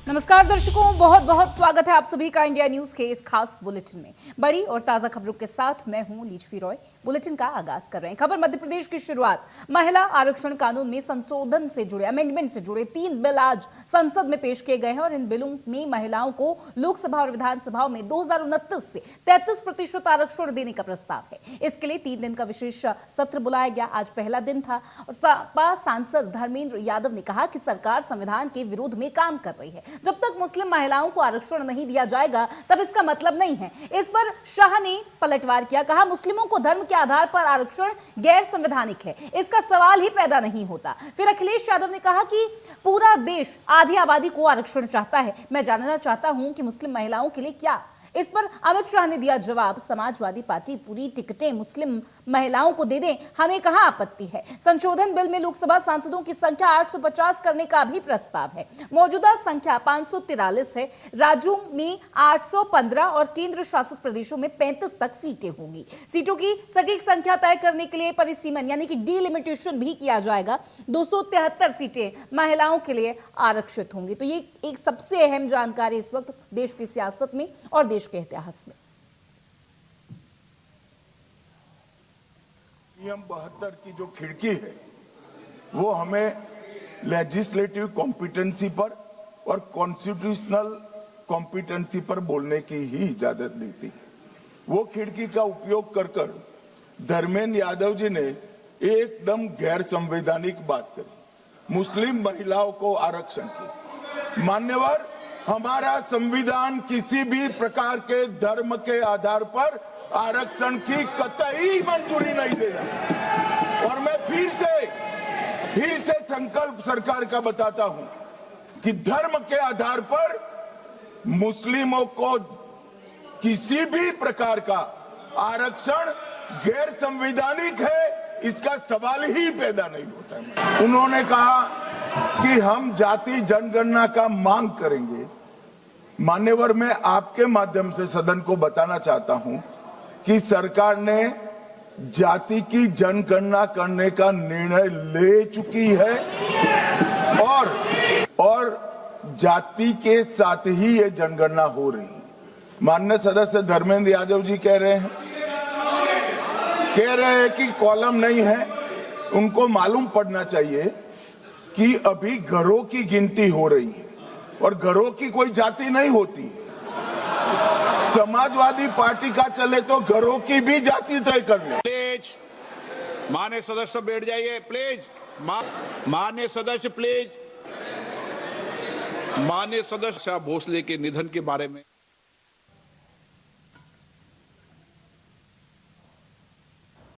नमस्कार दर्शकों, बहुत बहुत स्वागत है आप सभी का इंडिया न्यूज के इस खास बुलेटिन में। बड़ी और ताजा खबरों के साथ मैं हूं लीचवी रॉय। बुलेटिन का आगाज कर रहे हैं। खबर मध्य प्रदेश की शुरुआत। महिला आरक्षण कानून में संशोधन से जुड़े अमेंडमेंट से जुड़े 3 बिल आज संसद में पेश किए गए हैं और इन बिलों में महिलाओं को लोकसभा और विधानसभाओं में 2029 से 33% आरक्षण देने का प्रस्ताव है। इसके लिए 3 दिन का विशेष सत्र बुलाया गया। आज पहला दिन था और सपा सांसद धर्मेंद्र यादव ने कहा कि सरकार संविधान के विरोध में काम कर रही है। जब तक मुस्लिम महिलाओं को आरक्षण नहीं दिया जाएगा तब इसका मतलब नहीं है। इस पर शाह ने पलटवार किया, कहा मुस्लिमों को धर्म के आधार पर आरक्षण गैर संवैधानिक है, इसका सवाल ही पैदा नहीं होता। फिर अखिलेश यादव ने कहा कि पूरा देश आधी आबादी को आरक्षण चाहता है, मैं जानना चाहता हूं कि मुस्लिम महिलाओं के लिए क्या। इस पर अमित शाह ने दिया जवाब, समाजवादी पार्टी पूरी टिकटें मुस्लिम महिलाओं को दे दें, हमें कहां आपत्ति है। संशोधन बिल में लोकसभा सांसदों की संख्या 850 करने का भी प्रस्ताव है। मौजूदा संख्या 543 है। राज्यों में 815 और केंद्र शासित प्रदेशों में 35 तक सीटें होंगी। सीटों की सटीक संख्या तय करने के लिए परिसीमन यानी कि डीलिमिटेशन भी किया जाएगा। 273 सीटें महिलाओं के लिए आरक्षित होंगी। तो ये एक सबसे अहम जानकारी इस वक्त देश की सियासत में और देश के इतिहास में। नियम 72 की जो खिड़की है वो हमें लेजिस्लेटिव कॉम्पिटेंसी पर और कॉन्स्टिट्यूशनल कॉम्पिटेंसी पर बोलने की ही इजाजत देती है। वो खिड़की का उपयोग कर धर्मेंद्र यादव जी ने एकदम गैर संवैधानिक बात करी, मुस्लिम महिलाओं को आरक्षण की। मान्यवर, हमारा संविधान किसी भी प्रकार के धर्म के आधार पर आरक्षण की कतई मंजूरी नहीं देगा। और मैं फिर से संकल्प सरकार का बताता हूं कि धर्म के आधार पर मुस्लिमों को किसी भी प्रकार का आरक्षण गैर संवैधानिक है, इसका सवाल ही पैदा नहीं होता है। उन्होंने कहा कि हम जाति जनगणना का मांग करेंगे। मान्यवर, मैं आपके माध्यम से सदन को बताना चाहता हूं कि सरकार ने जाति की जनगणना करने का निर्णय ले चुकी है और जाति के साथ ही ये जनगणना हो रही है। माननीय सदस्य धर्मेंद्र यादव जी कह रहे हैं कि कॉलम नहीं है। उनको मालूम पड़ना चाहिए कि अभी घरों की गिनती हो रही है और घरों की कोई जाति नहीं होती है। समाजवादी पार्टी का चले तो घरों की भी जाति तय कर ले। प्लीज माननीय सदस्य बैठ जाइए प्लीज। माननीय सदस्य प्लीज। माननीय सदस्य भोसले के निधन के बारे में